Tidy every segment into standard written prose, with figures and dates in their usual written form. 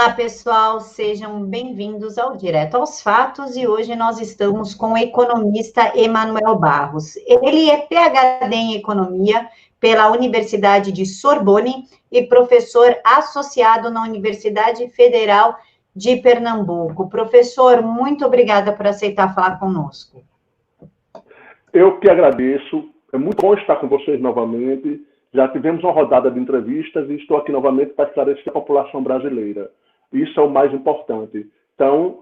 Olá, pessoal, sejam bem-vindos ao Direto aos Fatos e hoje nós estamos com o economista Emanuel Barros. Ele é PhD em Economia pela Universidade de Sorbonne e professor associado na Universidade Federal de Pernambuco. Professor, muito obrigada por aceitar falar conosco. Eu que agradeço, é muito bom estar com vocês novamente. Já tivemos uma rodada de entrevistas e estou aqui novamente para esclarecer a população brasileira. Isso é o mais importante. Então,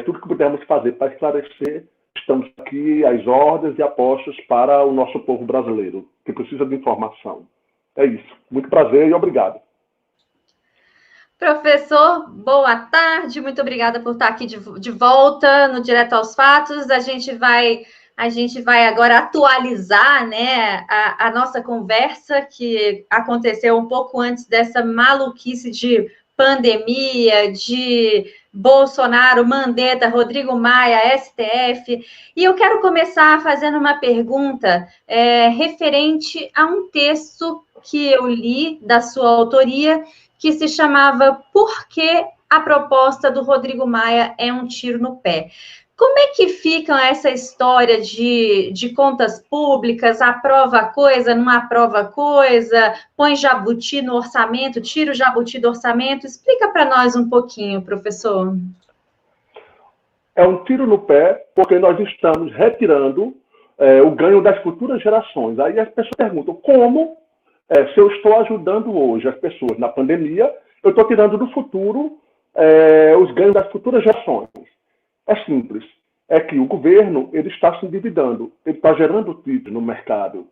tudo que pudermos fazer para esclarecer, estamos aqui às ordens e apostas para o nosso povo brasileiro, que precisa de informação. É isso. Muito prazer e obrigado. Professor, boa tarde. Muito obrigada por estar aqui de volta no Direto aos Fatos. A gente vai agora atualizar, né, a nossa conversa, que aconteceu um pouco antes dessa maluquice de pandemia, de Bolsonaro, Mandetta, Rodrigo Maia, STF. E eu quero começar fazendo uma pergunta referente a um texto que eu li da sua autoria, que se chamava Por que a proposta do Rodrigo Maia é um tiro no pé? Como é que fica essa história de contas públicas, aprova coisa, não aprova coisa, põe jabuti no orçamento, tira o jabuti do orçamento? Explica para nós um pouquinho, professor. É um tiro no pé porque nós estamos retirando o ganho das futuras gerações. Aí as pessoas perguntam, como, se eu estou ajudando hoje as pessoas na pandemia, eu estou tirando do futuro os ganhos das futuras gerações? É simples, é que o governo ele está se endividando, ele está gerando títulos no mercado.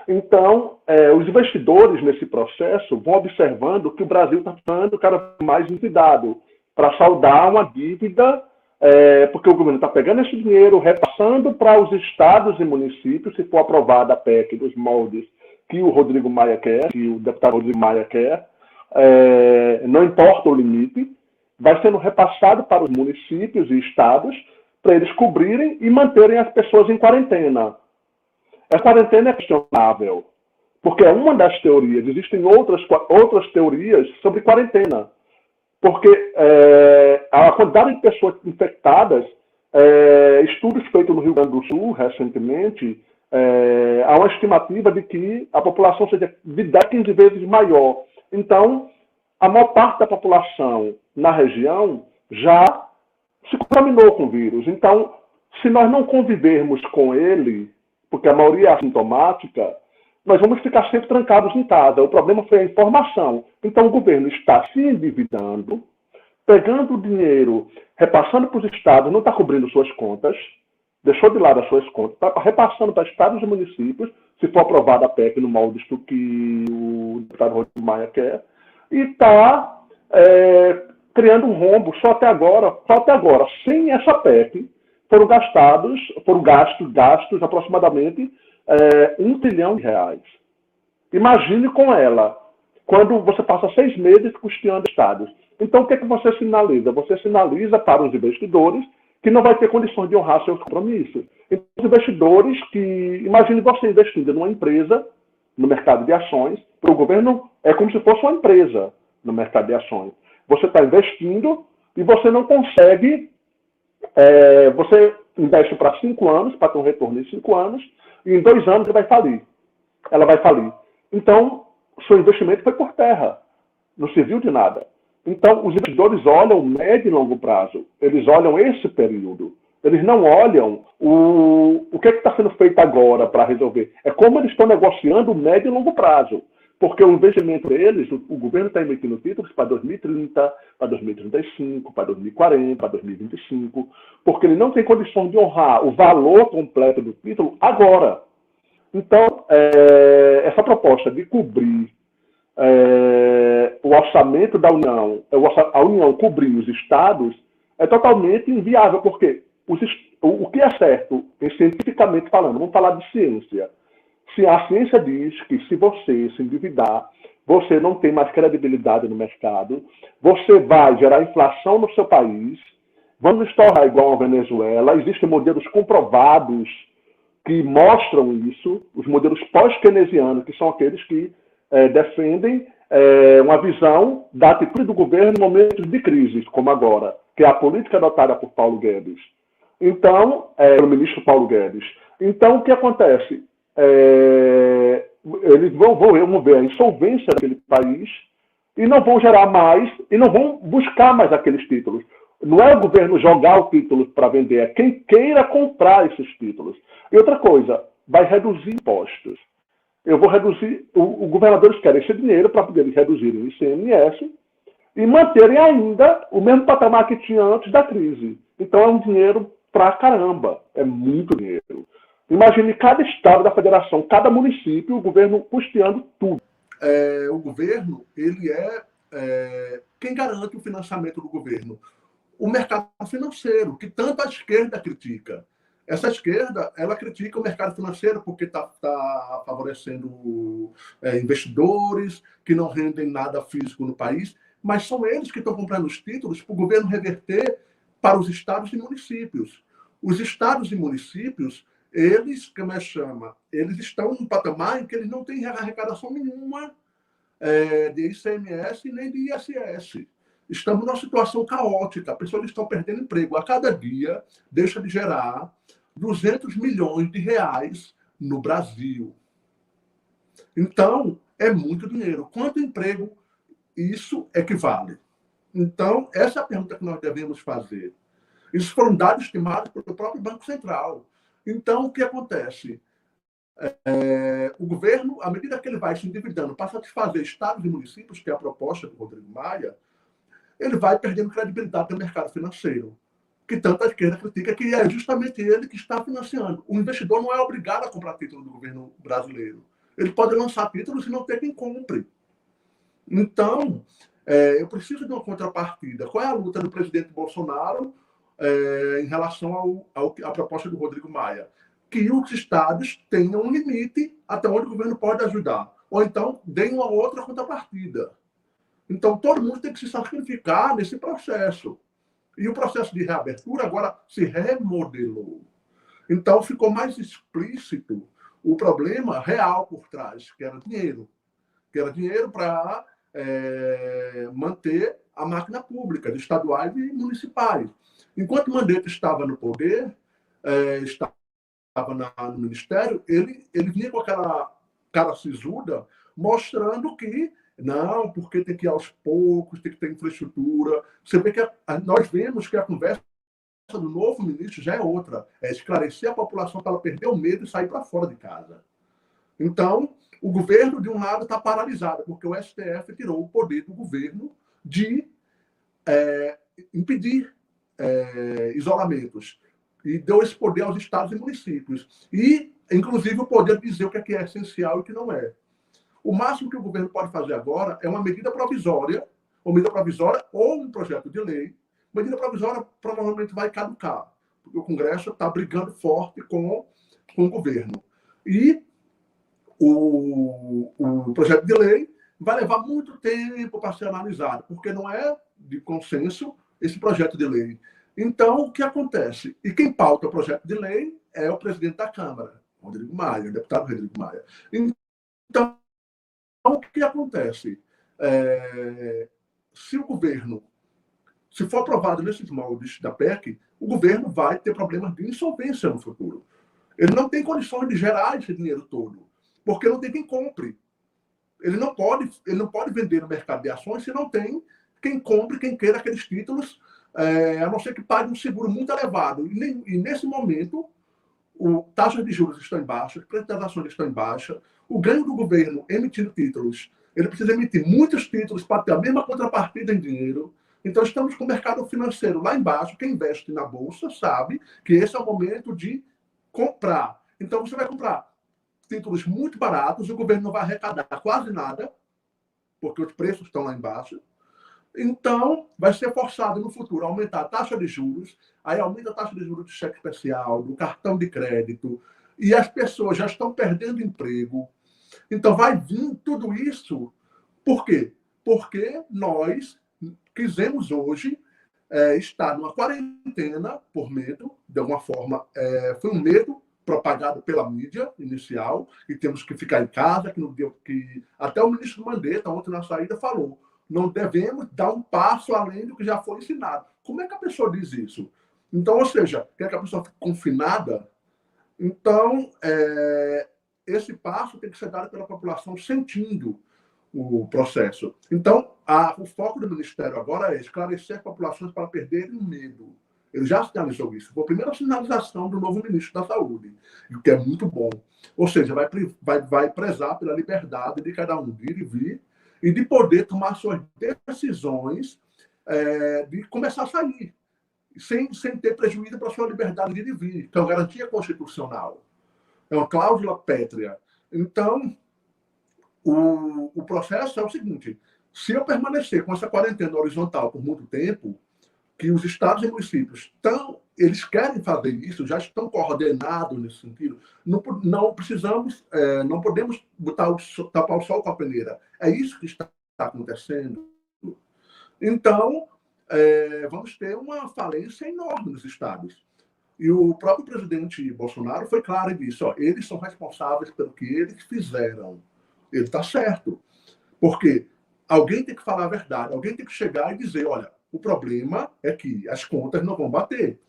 Então, os investidores nesse processo vão observando que o Brasil está ficando cada vez mais endividado para saldar uma dívida, porque o governo está pegando esse dinheiro, repassando para os estados e municípios, se for aprovada a PEC dos moldes que o Rodrigo Maia quer, que o deputado Rodrigo Maia quer, não importa o limite, vai sendo repassado para os municípios e estados para eles cobrirem e manterem as pessoas em quarentena. A quarentena é questionável, porque é uma das teorias. Existem outras teorias sobre quarentena, porque a quantidade de pessoas infectadas, estudos feitos no Rio Grande do Sul recentemente, há uma estimativa de que a população seja de 10, 15 vezes maior. Então, a maior parte da população na região já se contaminou com o vírus. Então, se nós não convivermos com ele, porque a maioria é assintomática, nós vamos ficar sempre trancados em casa. O problema foi a informação. Então, o governo está se endividando, pegando o dinheiro, repassando para os estados, não está cobrindo suas contas, deixou de lado as suas contas, está repassando para estados e municípios, se for aprovada a PEC no molde que o deputado Rodrigo Maia quer, e está criando um rombo só até agora, sem essa PEC, foram gastos aproximadamente R$1 trilhão. Imagine com ela, quando você passa 6 meses custeando estados. Então, o que é que você sinaliza? Você sinaliza para os investidores que não vai ter condições de honrar seus compromissos. Então, os investidores que... Imagine você investindo numa empresa, no mercado de ações, para o governo é como se fosse uma empresa no mercado de ações. Você está investindo e você não consegue... você investe para 5 anos, para ter um retorno em 5 anos, e em 2 anos ela vai falir. Então, o seu investimento foi por terra, não serviu de nada. Então, os investidores olham médio e longo prazo, eles olham esse período, eles não olham o que está sendo feito agora para resolver. É como eles estão negociando o médio e longo prazo. Porque o investimento deles, o governo está emitindo títulos para 2030, para 2035, para 2040, para 2025, porque ele não tem condições de honrar o valor completo do título agora. Então, essa proposta de cobrir o orçamento da União, a União cobrir os estados, é totalmente inviável, porque o que é certo, cientificamente falando, vamos falar de ciência. Se a ciência diz que se você se endividar, você não tem mais credibilidade no mercado, você vai gerar inflação no seu país, vamos estourar igual a Venezuela, existem modelos comprovados que mostram isso, os modelos pós-keynesianos, que são aqueles que defendem uma visão da atitude do governo em momentos de crise, como agora, que é a política adotada por Paulo Guedes. Então, pelo ministro Paulo Guedes. Então, o que acontece? Eles vão ver a insolvência daquele país e não vão gerar mais, e não vão buscar mais aqueles títulos. Não é o governo jogar o título para vender, é quem queira comprar esses títulos. E outra coisa, vai reduzir impostos. Eu vou reduzir, os governadores querem esse dinheiro para poderem reduzir o ICMS e manterem ainda o mesmo patamar que tinha antes da crise. Então é um dinheiro pra caramba, é muito dinheiro. Imagine cada estado da federação, cada município, o governo custeando tudo. O governo, ele quem garante o financiamento do governo? O mercado financeiro, que tanto a esquerda critica. Essa esquerda, ela critica o mercado financeiro porque está favorecendo investidores que não rendem nada físico no país, mas são eles que estão comprando os títulos para o governo reverter para os estados e municípios. Os estados e municípios, eles, como é que chama? Eles estão num patamar em que eles não têm arrecadação nenhuma de ICMS nem de ISS. Estamos numa situação caótica, as pessoas estão perdendo emprego. A cada dia deixa de gerar 200 milhões de reais no Brasil. Então, é muito dinheiro. Quanto emprego isso equivale? Então, essa é a pergunta que nós devemos fazer. Isso foram dados estimados pelo próprio Banco Central. Então, o que acontece? O governo, à medida que ele vai se endividando para satisfazer estados e municípios, que é a proposta do Rodrigo Maia, ele vai perdendo credibilidade no mercado financeiro, que tanto a esquerda critica, que é justamente ele que está financiando. O investidor não é obrigado a comprar título do governo brasileiro. Ele pode lançar títulos e não ter quem compre. Então, eu preciso de uma contrapartida. Qual é a luta do presidente Bolsonaro em relação à proposta do Rodrigo Maia? Que os estados tenham um limite até onde o governo pode ajudar. Ou então, deem uma outra contrapartida. Então, todo mundo tem que se sacrificar nesse processo. E o processo de reabertura agora se remodelou. Então, ficou mais explícito o problema real por trás, que era dinheiro. Que era dinheiro para manter a máquina pública, de estaduais e municipais. Enquanto Mandetta estava no poder, estava no ministério, ele vinha com aquela cara sisuda, mostrando que não, porque tem que ir aos poucos, tem que ter infraestrutura. Você vê que nós vemos que a conversa do novo ministro já é outra. É esclarecer a população para ela perder o medo e sair para fora de casa. Então, o governo, de um lado, está paralisado, porque o STF tirou o poder do governo de impedir isolamentos. E deu esse poder aos estados e municípios. E, inclusive, o poder de dizer o que é essencial e o que não é. O máximo que o governo pode fazer agora é uma medida provisória ou um projeto de lei. Medida provisória provavelmente vai caducar, porque o Congresso está brigando forte com o governo. E o projeto de lei vai levar muito tempo para ser analisado, porque não é de consenso esse projeto de lei. Então, o que acontece? E quem pauta o projeto de lei é o presidente da Câmara, Rodrigo Maia, o deputado Rodrigo Maia. Então, o que acontece? Se o governo, se for aprovado nesses moldes da PEC, o governo vai ter problemas de insolvência no futuro. Ele não tem condições de gerar esse dinheiro todo, porque não tem quem compre. Ele não pode vender no mercado de ações se não tem quem compre, quem queira aqueles títulos, a não ser que pague um seguro muito elevado. E nesse momento, taxas de juros estão em baixa, os preços das ações estão em baixa, o ganho do governo emitindo títulos, ele precisa emitir muitos títulos para ter a mesma contrapartida em dinheiro. Então, estamos com o mercado financeiro lá embaixo. Quem investe na Bolsa sabe que esse é o momento de comprar. Então, você vai comprar títulos muito baratos, o governo não vai arrecadar quase nada, porque os preços estão lá embaixo. Então, vai ser forçado no futuro a aumentar a taxa de juros, aí aumenta a taxa de juros do cheque especial, do cartão de crédito, e as pessoas já estão perdendo emprego. Então, vai vir tudo isso. Por quê? Porque nós quisemos hoje estar numa quarentena por medo, de alguma forma, foi um medo propagado pela mídia inicial, e temos que ficar em casa, que até o ministro Mandetta, ontem na saída, falou, não devemos dar um passo além do que já foi ensinado. Como é que a pessoa diz isso? Então, ou seja, quer que a pessoa fique confinada? Então, esse passo tem que ser dado pela população sentindo o processo. Então, o foco do Ministério agora é esclarecer as populações para perderem o medo. Ele já sinalizou isso. Foi a primeira sinalização do novo ministro da Saúde, o que é muito bom. Ou seja, vai prezar pela liberdade de cada um de ir e vir e de poder tomar suas decisões de começar a sair, sem ter prejuízo para a sua liberdade de ir e vir, que é uma garantia constitucional. É uma cláusula pétrea. Então, o processo é o seguinte: se eu permanecer com essa quarentena horizontal por muito tempo, que os estados e municípios eles querem fazer isso, já estão coordenados nesse sentido, não precisamos, não podemos tapar o sol com a peneira. É isso que está acontecendo. Então, vamos ter uma falência enorme nos estados. E o próprio presidente Bolsonaro foi claro e disse, eles são responsáveis pelo que eles fizeram. Ele está certo. Porque alguém tem que falar a verdade, alguém tem que chegar e dizer, olha, o problema é que as contas não vão bater.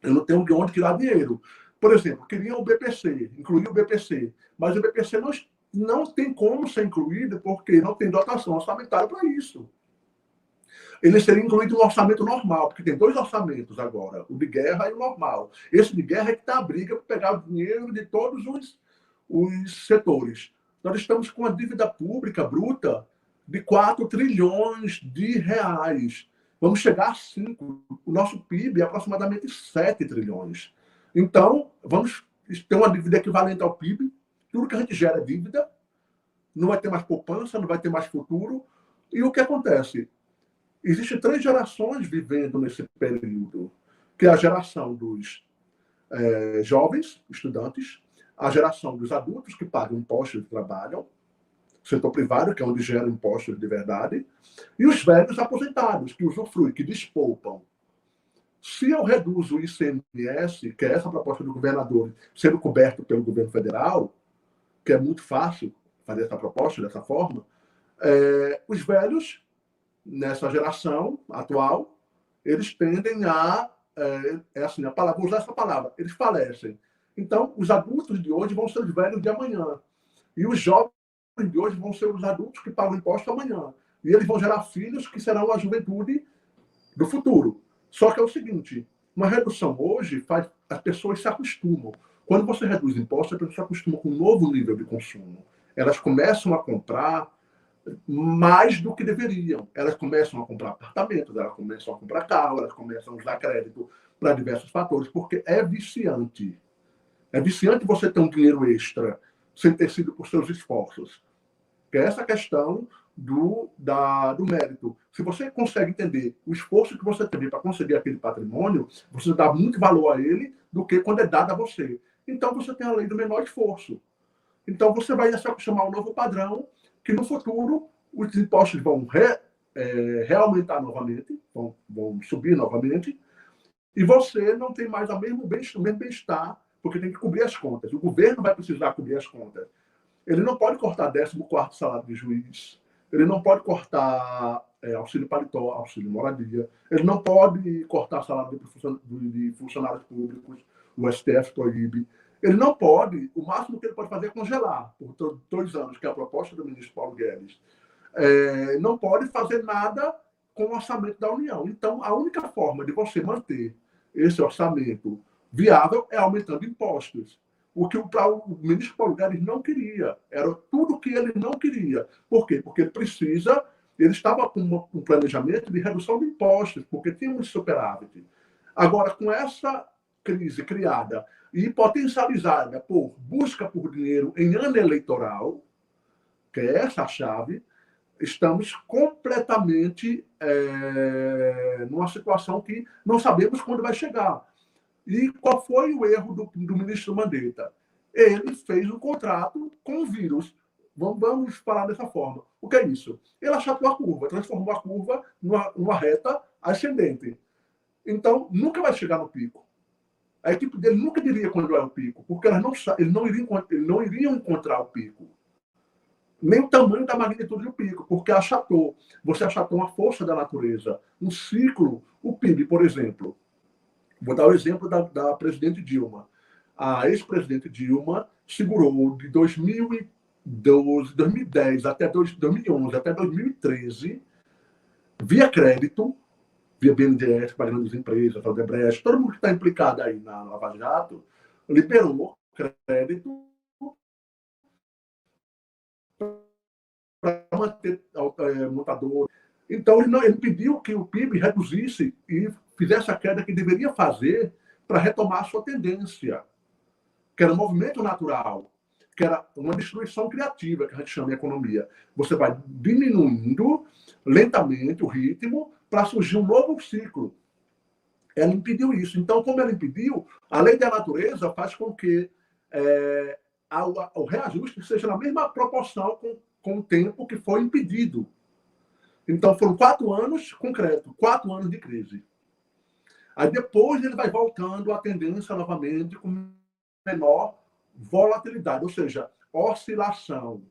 Eu não tenho de onde tirar dinheiro. Por exemplo, queriam o BPC, incluir o BPC, mas o BPC não tem como ser incluído porque não tem dotação orçamentária para isso. Ele seria incluído no orçamento normal, porque tem 2 orçamentos agora, o de guerra e o normal. Esse de guerra é que está a briga para pegar o dinheiro de todos os setores. Nós estamos com uma dívida pública bruta de 4 trilhões de reais. Vamos chegar a 5. O nosso PIB é aproximadamente 7 trilhões. Então, vamos ter uma dívida equivalente ao PIB. Tudo que a gente gera é dívida. Não vai ter mais poupança, não vai ter mais futuro. E o que acontece? Existem 3 gerações vivendo nesse período, que é a geração dos jovens, estudantes, a geração dos adultos que pagam impostos e trabalham, setor privado, que é onde gera impostos de verdade, e os velhos aposentados, que usufruem, que despoupam. Se eu reduzo o ICMS, que é essa proposta do governador, sendo coberto pelo governo federal, que é muito fácil fazer essa proposta dessa forma, os velhos, nessa geração atual, eles tendem a, assim, vou usar essa palavra, eles falecem. Então, os adultos de hoje vão ser os velhos de amanhã. E os jovens de hoje vão ser os adultos que pagam imposto amanhã. E eles vão gerar filhos que serão a juventude do futuro. Só que é o seguinte, uma redução hoje faz as pessoas se acostumam. Quando você reduz impostos, as pessoas se acostumam com um novo nível de consumo. Elas começam a comprar mais do que deveriam. Elas começam a comprar apartamentos, elas começam a comprar carro, elas começam a usar crédito para diversos fatores, porque é viciante. É viciante você ter um dinheiro extra sem ter sido por seus esforços. Que é essa questão do mérito. Se você consegue entender o esforço que você teve para conseguir aquele patrimônio, você dá muito valor a ele do que quando é dado a você. Então, você tem a lei do menor esforço. Então, você vai se acostumar a um novo padrão que, no futuro, os impostos vão reaumentar novamente, vão subir novamente, e você não tem mais o mesmo bem-estar, porque tem que cobrir as contas. O governo vai precisar cobrir as contas. Ele não pode cortar 14º salário de juiz, ele não pode cortar auxílio paletó, auxílio moradia, ele não pode cortar salário de funcionários públicos, o STF proíbe. Ele não pode, o máximo que ele pode fazer é congelar, por 2 anos, que é a proposta do ministro Paulo Guedes. Não pode fazer nada com o orçamento da União. Então, a única forma de você manter esse orçamento viável é aumentando impostos. O que o ministro Paulo Guedes não queria. Era tudo que ele não queria. Por quê? Porque ele estava com um planejamento de redução de impostos, porque tínhamos superávit. Agora, com essa crise criada e potencializada por busca por dinheiro em ano eleitoral, que é essa a chave, estamos completamente numa situação que não sabemos quando vai chegar. E qual foi o erro do ministro Mandetta? Ele fez um contrato com o vírus. Vamos falar dessa forma. O que é isso? Ele achatou a curva, transformou a curva numa reta ascendente. Então, nunca vai chegar no pico. A equipe dele nunca diria quando é o pico, porque eles não iriam encontrar o pico. Nem o tamanho da magnitude do pico, porque você achatou uma força da natureza, um ciclo. O PIB, por exemplo, vou dar o exemplo da presidente Dilma. A ex-presidente Dilma segurou de 2010 até 2011, até 2013, via crédito, via BNDES, para grandes empresas, para o Odebrecht, todo mundo que está implicado aí na Lava Jato, liberou crédito para manter montador. Então, ele pediu que o PIB reduzisse e fizesse a queda que deveria fazer para retomar a sua tendência, que era um movimento natural, que era uma destruição criativa, que a gente chama em economia. Você vai diminuindo lentamente o ritmo para surgir um novo ciclo. Ela impediu isso. Então, como ela impediu, a lei da natureza faz com que o reajuste seja na mesma proporção com o tempo que foi impedido. Então, foram 4 anos concretos, 4 anos de crise. Aí depois ele vai voltando à tendência novamente com menor volatilidade, ou seja, oscilação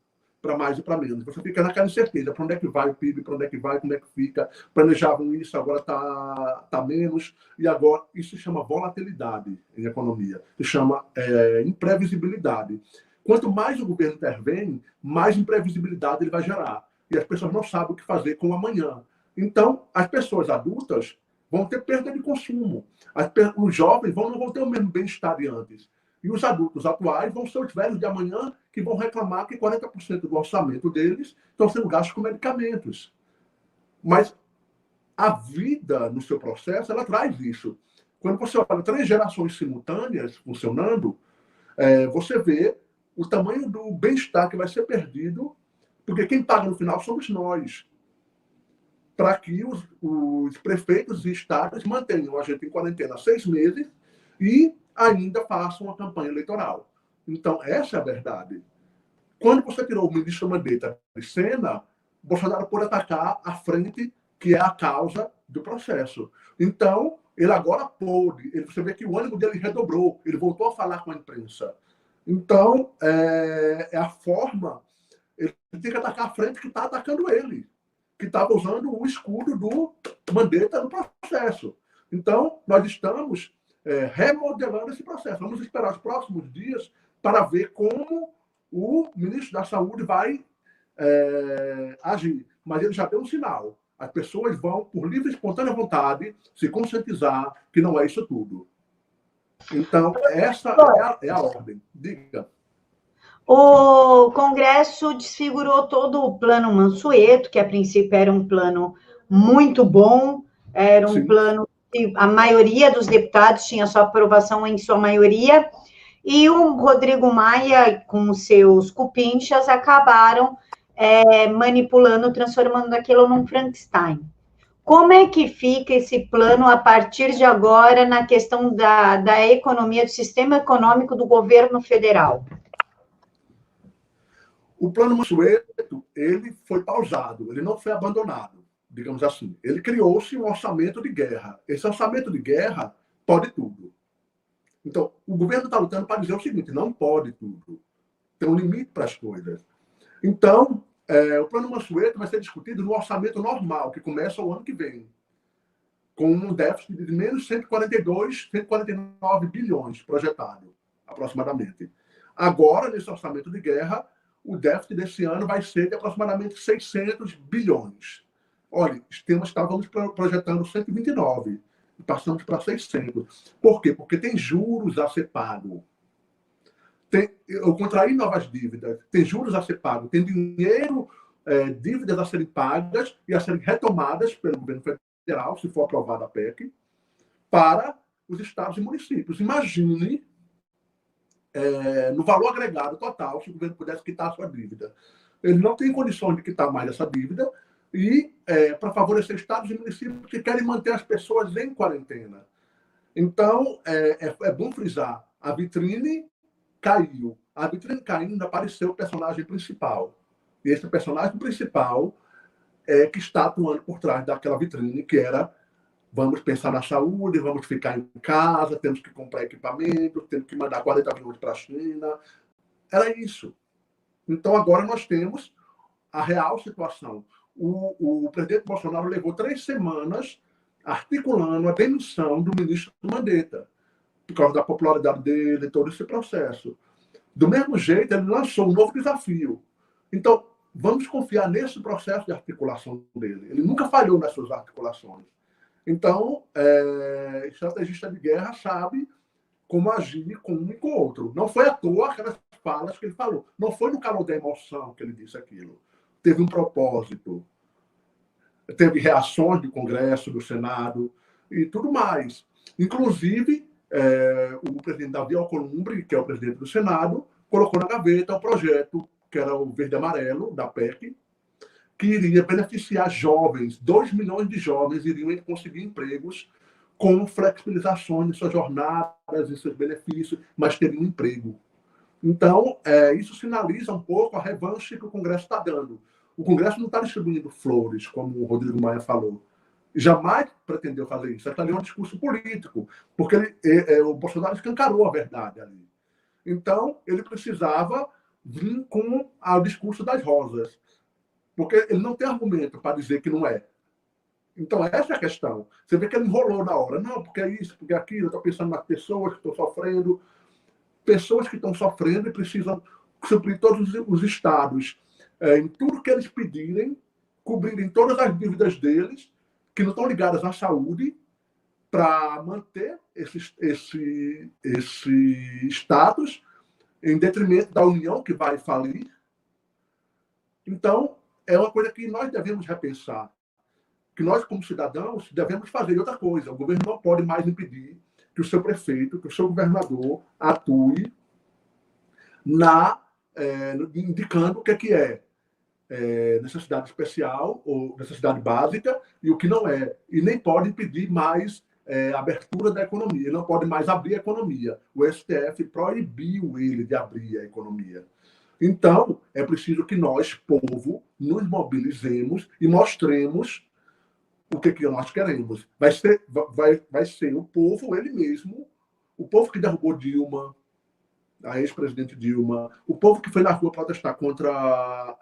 para mais e para menos. Você fica naquela incerteza, para onde é que vai o PIB, para onde é que vai, como é que fica. Planejavam isso, agora está menos. E agora, isso se chama volatilidade em economia, se chama imprevisibilidade. Quanto mais o governo intervém, mais imprevisibilidade ele vai gerar. E as pessoas não sabem o que fazer com o amanhã. Então, as pessoas adultas vão ter perda de consumo. Os jovens não vão ter o mesmo bem-estar de antes. E os adultos atuais vão ser os velhos de amanhã que vão reclamar que 40% do orçamento deles estão sendo gastos com medicamentos. Mas a vida, no seu processo, ela traz isso. Quando você olha 3 gerações simultâneas funcionando, você vê o tamanho do bem-estar que vai ser perdido, porque quem paga no final somos nós. Para que os prefeitos e estados mantenham a gente em quarentena 6 meses e ainda façam uma campanha eleitoral. Então, essa é a verdade. Quando você tirou o ministro Mandetta de cena, Bolsonaro pôde atacar a frente, que é a causa do processo. Então, ele agora pôde. Você vê que o ânimo dele redobrou. Ele voltou a falar com a imprensa. Então, é a forma... Ele tem que atacar a frente que está atacando ele, que estava usando o escudo do Mandetta no processo. Então, nós estamos remodelando esse processo. Vamos esperar os próximos dias para ver como o ministro da Saúde vai agir. Mas ele já deu um sinal. As pessoas vão, por livre e espontânea vontade, se conscientizar que não é isso tudo. Então, essa é a ordem. Diga. O Congresso desfigurou todo o plano Mansueto, que a princípio era um plano muito bom, era um plano que a maioria dos deputados tinha sua aprovação em sua maioria, e o Rodrigo Maia, com seus cupinchas, acabaram manipulando, transformando aquilo num Frankenstein. Como é que fica esse plano a partir de agora na questão da economia, do sistema econômico do governo federal? O plano Mansueto, ele foi pausado, ele não foi abandonado, digamos assim. Ele criou-se um orçamento de guerra. Esse orçamento de guerra pode tudo. Então, o governo está lutando para dizer o seguinte, não pode tudo. Tem um limite para as coisas. Então, o plano Mansueto vai ser discutido no orçamento normal, que começa o ano que vem, com um déficit de menos 149 bilhões projetado, aproximadamente. Agora, nesse orçamento de guerra, o déficit desse ano vai ser de aproximadamente 600 bilhões. Olha, estávamos projetando 129 e passamos para 600. Por quê? Porque tem juros a ser pago. Eu contraí novas dívidas, tem juros a ser pago, tem dinheiro, dívidas a serem pagas e a serem retomadas pelo governo federal, se for aprovada a PEC, para os estados e municípios. Imagine no valor agregado total, se o governo pudesse quitar a sua dívida. Ele não tem condições de quitar mais essa dívida e para favorecer estados e municípios que querem manter as pessoas em quarentena. Então, é bom frisar, a vitrine caiu. A vitrine caindo, apareceu o personagem principal. E esse personagem principal é que está atuando por trás daquela vitrine, que era vamos pensar na saúde, vamos ficar em casa, temos que comprar equipamento, temos que mandar 40 aviões para a China. Era isso. Então, agora nós temos a real situação. O presidente Bolsonaro levou 3 semanas articulando a demissão do ministro Mandetta, por causa da popularidade dele, todo esse processo. Do mesmo jeito, ele lançou um novo desafio. Então, vamos confiar nesse processo de articulação dele. Ele nunca falhou nas suas articulações. Então, estrategista de guerra sabe como agir com um e com o outro. Não foi à toa aquelas falas que ele falou. Não foi no calor da emoção que ele disse aquilo. Teve um propósito. Teve reações do Congresso, do Senado e tudo mais. Inclusive, o presidente Davi Alcolumbre, que é o presidente do Senado, colocou na gaveta o projeto, que era o verde e amarelo, da PEC, que iria beneficiar jovens. 2 milhões de jovens iriam conseguir empregos com flexibilizações de suas jornadas e seus benefícios, mas teriam um emprego. Então, isso sinaliza um pouco a revanche que o Congresso está dando. O Congresso não está distribuindo flores, como o Rodrigo Maia falou. Jamais pretendeu fazer isso. Aquilo ali é um discurso político, porque o Bolsonaro escancarou a verdade ali. Então, ele precisava vir com o discurso das rosas, porque ele não tem argumento para dizer que não é. Então, essa é a questão. Você vê que ele enrolou na hora. Não, porque é isso, porque é aquilo. Eu estou pensando nas pessoas que estão sofrendo. Pessoas que estão sofrendo e precisam suprir todos os estados em tudo que eles pedirem, cobrirem todas as dívidas deles, que não estão ligadas à saúde, para manter esse status em detrimento da União, que vai falir. Então, é uma coisa que nós devemos repensar, que nós, como cidadãos, devemos fazer outra coisa. O governo não pode mais impedir que o seu prefeito, que o seu governador atue indicando o que é necessidade especial ou necessidade básica e o que não é. E nem pode impedir mais abertura da economia. Ele não pode mais abrir a economia. O STF proibiu ele de abrir a economia. Então, é preciso que nós, povo, nos mobilizemos e mostremos o que nós queremos. Vai ser o povo, ele mesmo, o povo que derrubou Dilma, a ex-presidente Dilma, o povo que foi na rua protestar contra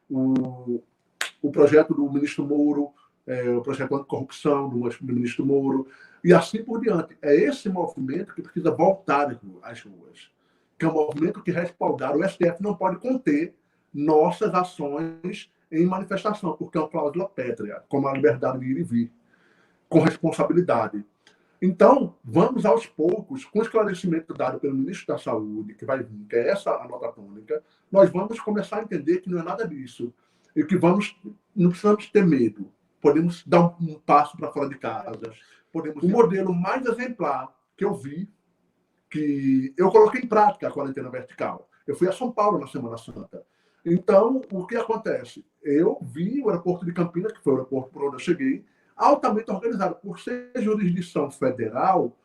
o projeto do ministro Moro, o projeto anticorrupção do ministro Moro, e assim por diante. É esse movimento que precisa voltar às ruas, que é um movimento que respaldar. O STF não pode conter nossas ações em manifestação, porque é uma cláusula pétrea, como a liberdade de ir e vir, com responsabilidade. Então, vamos aos poucos, com o esclarecimento dado pelo ministro da Saúde, que vai vir, que é essa a nota tônica, nós vamos começar a entender que não é nada disso. E que não precisamos ter medo. Podemos dar um passo para fora de casa. O modelo mais exemplar que eu vi, que eu coloquei em prática a quarentena vertical. Eu fui a São Paulo na Semana Santa. Então, o que acontece? Eu vi o aeroporto de Campinas, que foi o aeroporto por onde eu cheguei, altamente organizado. Por ser jurisdição federal,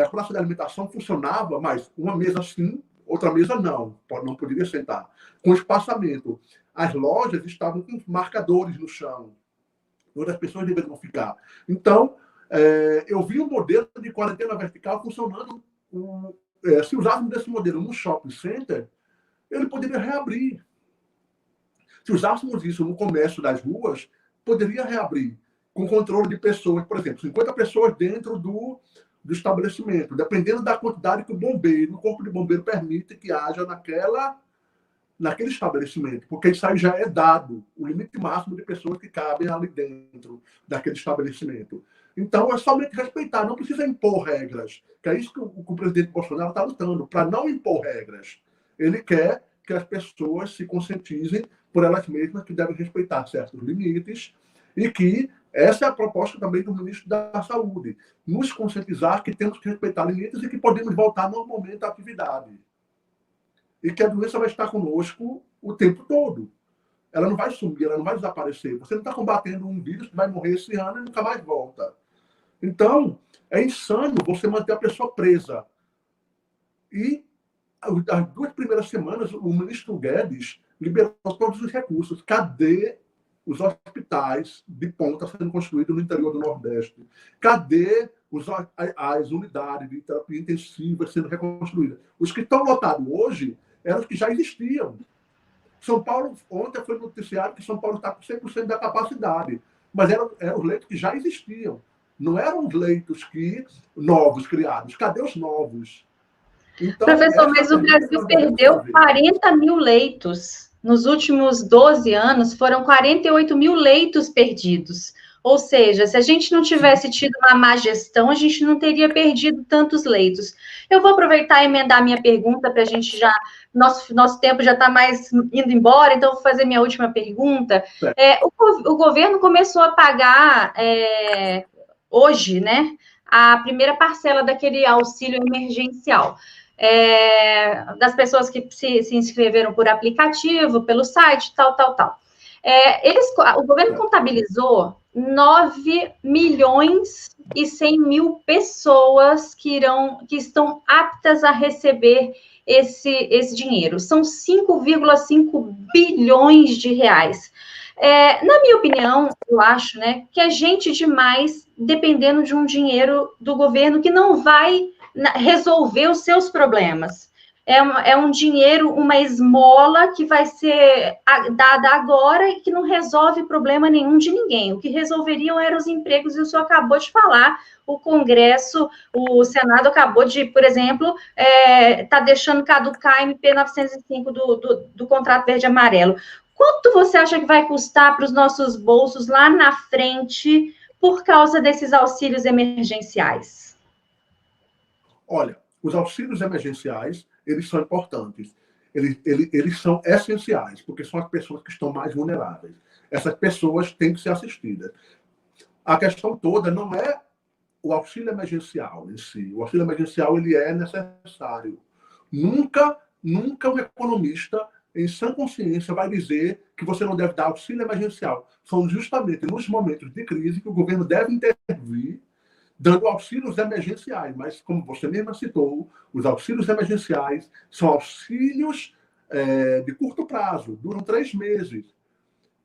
a praça de alimentação funcionava, mas uma mesa sim, outra mesa não poderia sentar, com espaçamento. As lojas estavam com marcadores no chão, onde as pessoas deveriam ficar. Então, eu vi um modelo de quarentena vertical funcionando. Se usássemos desse modelo no shopping center, ele poderia reabrir. Se usássemos isso no comércio das ruas, poderia reabrir, com controle de pessoas, por exemplo, 50 pessoas dentro do estabelecimento, dependendo da quantidade que o corpo de bombeiro permite que haja naquele estabelecimento, porque isso aí já é dado, o limite máximo de pessoas que cabem ali dentro daquele estabelecimento. Então, é somente respeitar, não precisa impor regras, que é isso que o presidente Bolsonaro está lutando, para não impor regras. Ele quer que as pessoas se conscientizem por elas mesmas que devem respeitar certos limites e que essa é a proposta também do ministro da Saúde, nos conscientizar que temos que respeitar limites e que podemos voltar normalmente à atividade. E que a doença vai estar conosco o tempo todo. Ela não vai sumir, ela não vai desaparecer. Você não está combatendo um vírus que vai morrer esse ano e nunca mais volta. Então, é insano você manter a pessoa presa. E as 2 primeiras semanas, o ministro Guedes liberou todos os recursos. Cadê os hospitais de ponta sendo construídos no interior do Nordeste? Cadê as unidades de terapia intensiva sendo reconstruídas? Os que estão lotados hoje eram os que já existiam. São Paulo, ontem foi noticiado que São Paulo está com 100% da capacidade, mas eram os leitos que já existiam. Não eram os leitos novos criados. Cadê os novos? Então, professor, mas o Brasil perdeu 40 mil leitos. Nos últimos 12 anos, foram 48 mil leitos perdidos. Ou seja, se a gente não tivesse tido uma má gestão, a gente não teria perdido tantos leitos. Eu vou aproveitar e emendar minha pergunta para a gente já... Nosso tempo já está mais indo embora, então eu vou fazer minha última pergunta. O governo começou a pagar hoje, né, a primeira parcela daquele auxílio emergencial. Das pessoas que se inscreveram por aplicativo, pelo site, tal. O governo contabilizou 9 milhões e 100 mil pessoas que estão aptas a receber esse dinheiro. São 5,5 bilhões de reais. Na minha opinião, eu acho, né, que é gente demais dependendo de um dinheiro do governo que não vai resolver os seus problemas. É um dinheiro, uma esmola que vai ser dada agora e que não resolve problema nenhum de ninguém. O que resolveriam eram os empregos, e o senhor acabou de falar, o Congresso, o Senado acabou de, por exemplo, tá deixando caducar a MP 905 do contrato verde-amarelo. Quanto você acha que vai custar para os nossos bolsos lá na frente por causa desses auxílios emergenciais? Olha, os auxílios emergenciais, eles são importantes. Eles são essenciais, porque são as pessoas que estão mais vulneráveis. Essas pessoas têm que ser assistidas. A questão toda não é o auxílio emergencial em si. O auxílio emergencial, ele é necessário. Nunca um economista em sã consciência vai dizer que você não deve dar auxílio emergencial. São justamente nos momentos de crise que o governo deve intervir, dando auxílios emergenciais. Mas, como você mesma citou, os auxílios emergenciais são auxílios de curto prazo, duram 3 meses.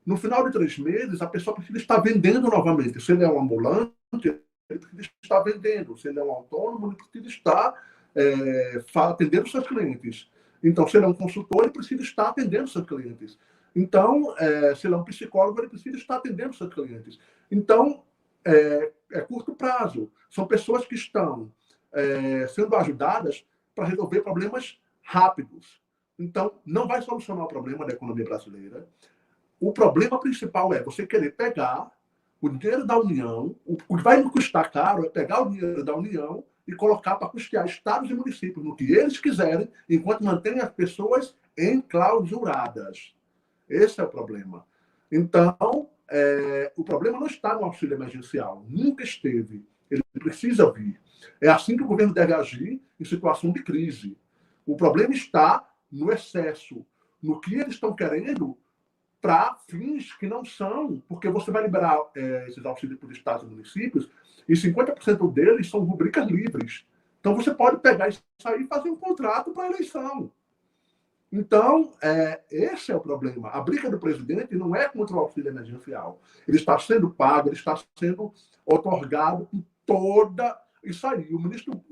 No final de 3 meses, a pessoa precisa estar vendendo novamente. Se ele é um ambulante, ele precisa estar vendendo. Se ele é um autônomo, ele precisa estar atendendo seus clientes. Então, se ele é um consultor, ele precisa estar atendendo seus clientes. Então, se ele é um psicólogo, ele precisa estar atendendo seus clientes. Então, é curto prazo. São pessoas que estão sendo ajudadas para resolver problemas rápidos. Então, não vai solucionar o problema da economia brasileira. O problema principal é você querer pegar o dinheiro da União, o que vai nos custar caro é pegar o dinheiro da União e colocar para custear estados e municípios no que eles quiserem, enquanto mantém as pessoas enclausuradas. Esse é o problema. Então, o problema não está no auxílio emergencial. Nunca esteve. Ele precisa vir. É assim que o governo deve agir em situação de crise. O problema está no excesso, no que eles estão querendo para fins que não são, porque você vai liberar esses auxílios para os estados e municípios e 50% deles são rubricas livres. Então, você pode pegar isso aí e fazer um contrato para a eleição. Então, esse é o problema. A briga do presidente não é contra o auxílio emergencial. Ele está sendo pago, ele está sendo otorgado com toda isso aí. O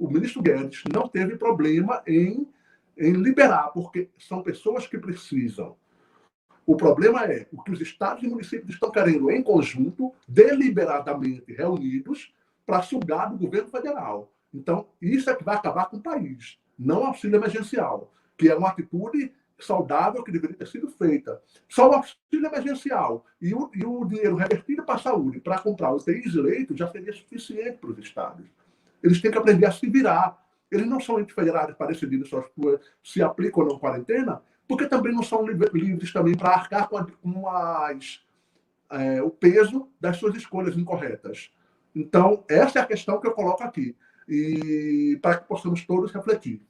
ministro Guedes não teve problema em liberar, porque são pessoas que precisam. O problema é o que os estados e municípios estão querendo, em conjunto, deliberadamente reunidos, para sugar do governo federal. Então, isso é que vai acabar com o país, não o auxílio emergencial, que é uma atitude saudável que deveria ter sido feita. Só o auxílio emergencial e o dinheiro revertido para a saúde para comprar UTIs e leitos já seria suficiente para os estados. Eles têm que aprender a se virar. Eles não são entes federados para decidir se aplicam ou não quarentena, porque também não são livres também para arcar com o peso das suas escolhas incorretas. Então, essa é a questão que eu coloco aqui, e para que possamos todos refletir.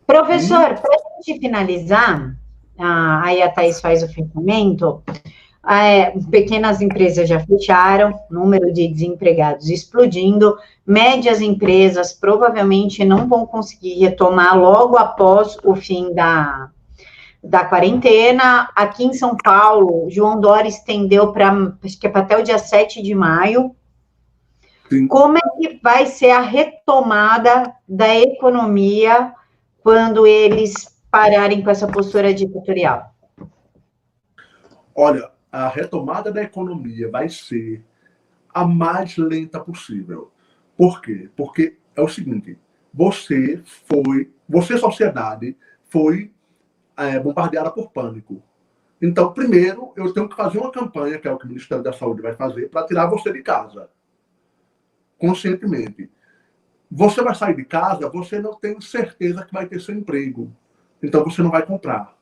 Professor, para a gente finalizar, aí a Thaís faz o fechamento, pequenas empresas já fecharam, número de desempregados explodindo, médias empresas provavelmente não vão conseguir retomar logo após o fim da quarentena. Aqui em São Paulo, João Dória estendeu acho que é para até o dia 7 de maio. Sim. Como é que vai ser a retomada da economia quando eles pararem com essa postura ditatorial? Olha, a retomada da economia vai ser a mais lenta possível. Por quê? Porque é o seguinte, você, sociedade, foi bombardeada por pânico. Então, primeiro, eu tenho que fazer uma campanha, que é o que o Ministério da Saúde vai fazer, para tirar você de casa, conscientemente. Você vai sair de casa, você não tem certeza que vai ter seu emprego. Então, você não vai comprar.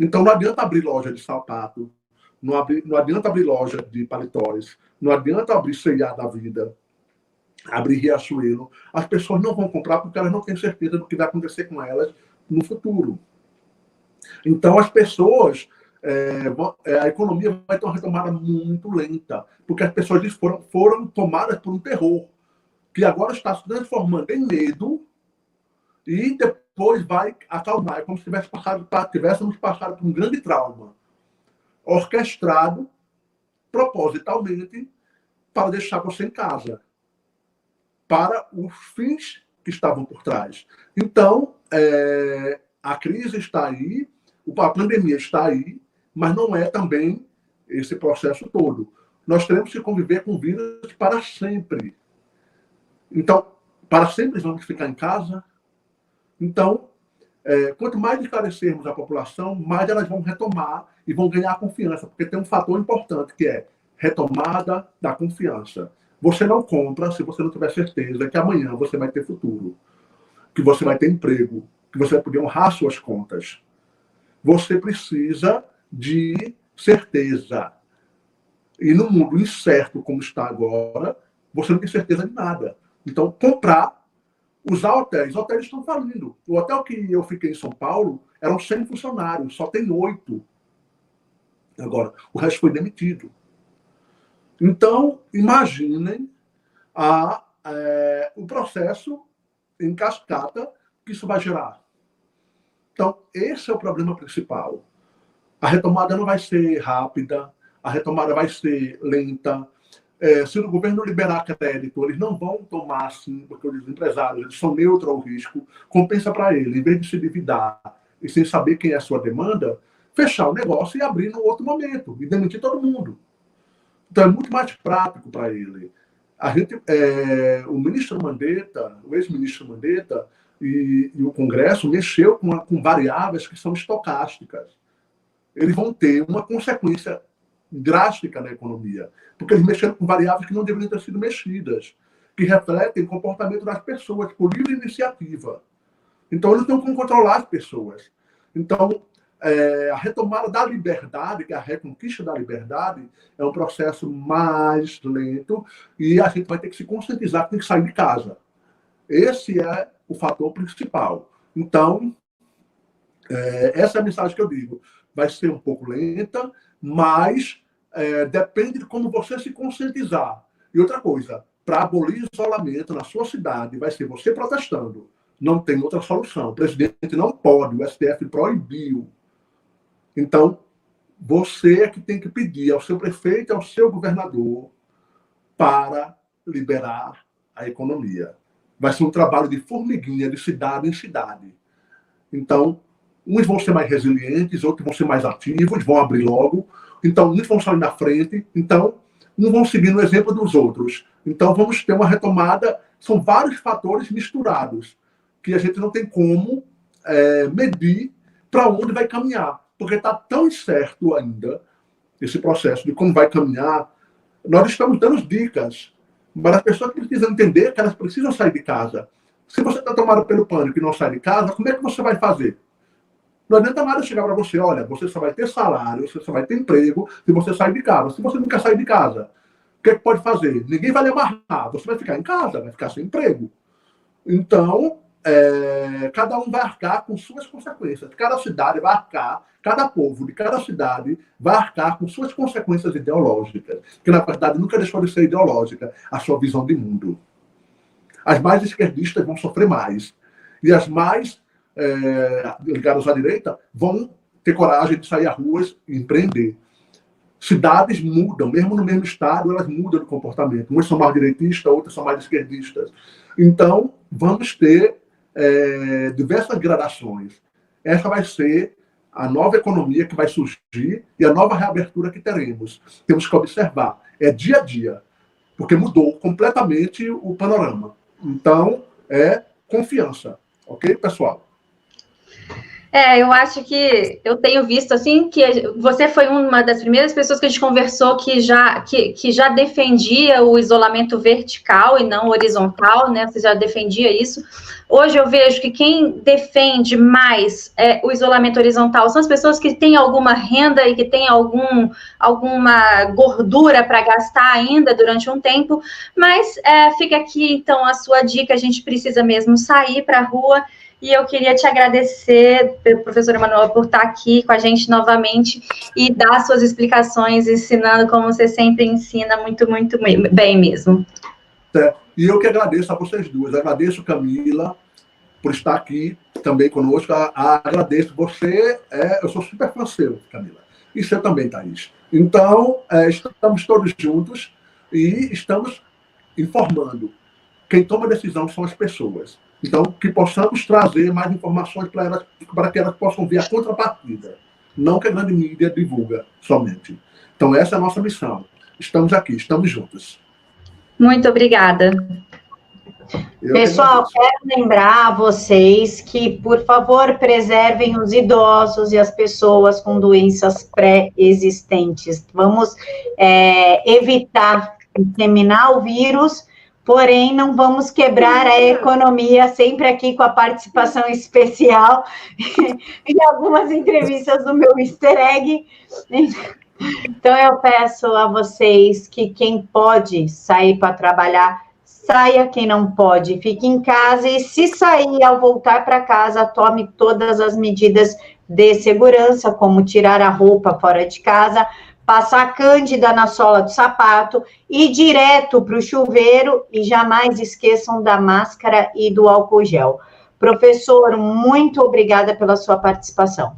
Então, não adianta abrir loja de sapato, não adianta abrir loja de paletós, não adianta abrir C&A da vida, abrir Riachuelo. As pessoas não vão comprar porque elas não têm certeza do que vai acontecer com elas no futuro. Então, as pessoas, a economia vai ter uma retomada muito lenta, porque as pessoas foram tomadas por um terror, que agora está se transformando em medo e depois vai acalmar. É como se tivéssemos passado por um grande trauma, orquestrado propositalmente para deixar você em casa, para os fins que estavam por trás. Então, a crise está aí, a pandemia está aí, mas não é também esse processo todo. Nós teremos que conviver com o vírus para sempre. Então, para sempre vamos ficar em casa. Então, quanto mais esclarecermos a população, mais elas vão retomar e vão ganhar confiança, porque tem um fator importante que é retomada da confiança. Você não compra se você não tiver certeza que amanhã você vai ter futuro, que você vai ter emprego, que você vai poder honrar suas contas. Você precisa de certeza. E no mundo incerto como está agora, você não tem certeza de nada. Então, comprar, usar hotéis. Os hotéis estão falindo. O hotel que eu fiquei em São Paulo eram 100 funcionários, só tem 8. Agora, o resto foi demitido. Então, imaginem o processo em cascata que isso vai gerar. Então, esse é o problema principal. A retomada não vai ser rápida, a retomada vai ser lenta. Se o governo liberar crédito, eles não vão tomar assim, porque os empresários eles são neutros ao risco, compensa para ele, em vez de se endividar e sem saber quem é a sua demanda, fechar o negócio e abrir no outro momento, e demitir todo mundo. Então é muito mais prático para ele. O ministro Mandetta, o ex-ministro Mandetta e o Congresso mexeu com variáveis que são estocásticas. Eles vão ter uma consequência drástica na economia, porque eles mexeram com variáveis que não deveriam ter sido mexidas, que refletem o comportamento das pessoas por livre iniciativa. Então, eles não têm como controlar as pessoas. Então, a retomada da liberdade, que é a reconquista da liberdade, é um processo mais lento e a gente vai ter que se conscientizar que tem que sair de casa. Esse é o fator principal. Então, essa é a mensagem que eu digo. Vai ser um pouco lenta, mas depende de como você se conscientizar. E outra coisa, para abolir isolamento na sua cidade, vai ser você protestando. Não tem outra solução. O presidente não pode, o STF proibiu. Então, você é que tem que pedir ao seu prefeito e ao seu governador para liberar a economia. Vai ser um trabalho de formiguinha, de cidade em cidade. Então, uns vão ser mais resilientes, outros vão ser mais ativos, vão abrir logo. Então, uns vão sair na frente. Então, uns vão seguir no exemplo dos outros. Então, vamos ter uma retomada. São vários fatores misturados que a gente não tem como medir para onde vai caminhar. Porque está tão incerto ainda esse processo de como vai caminhar. Nós estamos dando dicas, mas as pessoas precisam entender que elas precisam sair de casa. Se você está tomado pelo pânico e não sai de casa, como é que você vai fazer? Não adianta nada chegar para você, olha, você só vai ter salário, você só vai ter emprego se você sair de casa. Se você não quer sair de casa, o que é que pode fazer? Ninguém vai lhe amarrar, você vai ficar em casa, vai ficar sem emprego. Então, cada um vai arcar com suas consequências. Cada cidade vai arcar, cada povo de cada cidade vai arcar com suas consequências ideológicas, que na verdade nunca deixou de ser ideológica a sua visão de mundo. As mais esquerdistas vão sofrer mais. E as mais ligadas à direita vão ter coragem de sair às ruas e empreender. Cidades mudam, mesmo no mesmo estado, elas mudam de comportamento. Umas são mais direitistas, outras são mais esquerdistas. Então, vamos ter diversas gradações. Essa vai ser a nova economia que vai surgir e a nova reabertura que teremos. Temos que observar. É dia a dia, porque mudou completamente o panorama. Então, é confiança. Ok, pessoal? Eu acho que eu tenho visto, assim, que você foi uma das primeiras pessoas que a gente conversou que já defendia o isolamento vertical e não horizontal, né? Você já defendia isso. Hoje eu vejo que quem defende mais o isolamento horizontal são as pessoas que têm alguma renda e que têm alguma gordura para gastar ainda durante um tempo, mas fica aqui, então, a sua dica, a gente precisa mesmo sair para a rua. E eu queria te agradecer, professor Emanuel, por estar aqui com a gente novamente e dar suas explicações, ensinando como você sempre ensina, muito, muito bem mesmo. E eu que agradeço a vocês duas. Agradeço, Camila, por estar aqui também conosco. Agradeço você. Eu sou super fã seu, Camila. E você também, Thaís. Então, estamos todos juntos e estamos informando. Quem toma decisão são as pessoas. Então, que possamos trazer mais informações para que elas possam ver a contrapartida. Não que a grande mídia divulga somente. Então, essa é a nossa missão. Estamos aqui, estamos juntos. Muito obrigada. Pessoal, quero lembrar a vocês que, por favor, preservem os idosos e as pessoas com doenças pré-existentes. Vamos evitar disseminar o vírus, porém, não vamos quebrar a economia, sempre aqui com a participação especial em algumas entrevistas do meu easter egg. Então, eu peço a vocês que quem pode sair para trabalhar, saia, quem não pode, fique em casa, e se sair, ao voltar para casa, tome todas as medidas de segurança, como tirar a roupa fora de casa, passar cândida na sola do sapato, ir direto para o chuveiro e jamais esqueçam da máscara e do álcool gel. Professor, muito obrigada pela sua participação.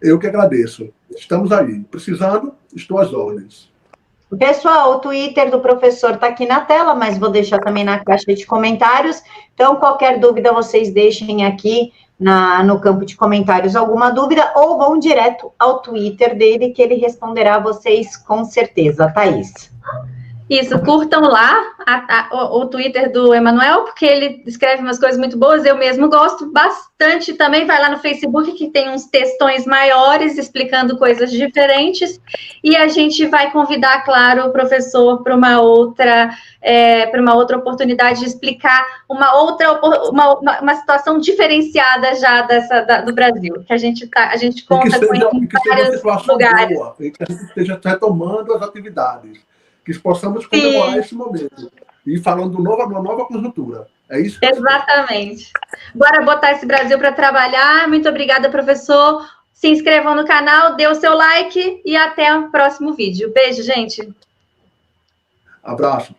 Eu que agradeço. Estamos aí. Precisando, estou às ordens. Pessoal, o Twitter do professor está aqui na tela, mas vou deixar também na caixa de comentários. Então, qualquer dúvida, vocês deixem aqui no campo de comentários alguma dúvida, ou vão direto ao Twitter dele, que ele responderá a vocês com certeza. Thaís. Isso, curtam lá o Twitter do Emanuel, porque ele escreve umas coisas muito boas, eu mesmo gosto bastante também. Vai lá no Facebook, que tem uns textões maiores, explicando coisas diferentes, e a gente vai convidar, claro, o professor para uma outra oportunidade de explicar uma situação diferenciada já do Brasil, que a gente conta com em vários lugares. Boa, que a gente esteja retomando as atividades, que possamos comemorar esse momento e falando de uma nova conjuntura. É isso? Exatamente. Bora botar esse Brasil para trabalhar. Muito obrigada, professor. Se inscrevam no canal, dê o seu like e até o próximo vídeo. Beijo, gente. Abraço.